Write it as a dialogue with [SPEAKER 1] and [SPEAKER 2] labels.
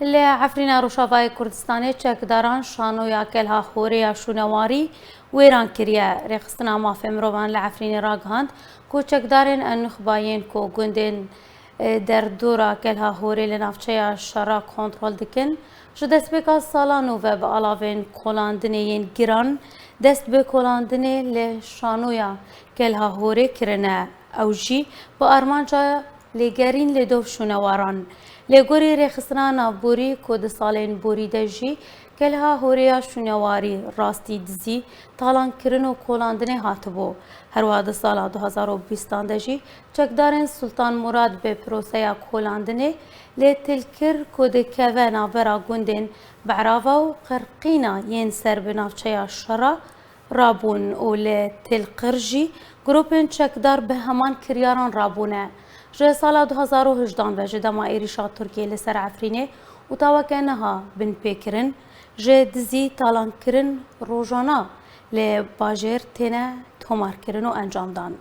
[SPEAKER 1] لعفرین روشافای کردستانی چکداران شانویا کلها خوریا شونواری ویران کریه رخصتنا مافی مروان لعفرین راگهاند کو چکدارن انخباین کو گندن در دورا کلها خوری لنافچه شرا کنترل دکن جو دست بکا سالانو و به علاوه کلاندنین گیران دست به کلاندن لشانویا کلها خوری کرنه اوجی با ارمانجا لگرین لدوف شونواران لگوری رخصتنا نابوری کود سالین بوری دجی کلها هوریا شونواری راستی دزی تالان کرن و کلاندنه هاتبو هر واد سال 2020 دجی چکدارن سلطان مراد به پروسه کلاندنه لتلکر کود کوا نابرا گندن بعراوا و قرقینا ین سر بنافچه شرا رابون و لتلقرجی گروپن چکدار به همان کریاران رابونه جه سال 2018 و جه دما ایریشا ترکیه لسر عفرینه و تاوکه نها بن پیکرن جه دزی تالان کرن روژانا لی باجر تینه تومار کرن و انجام دان.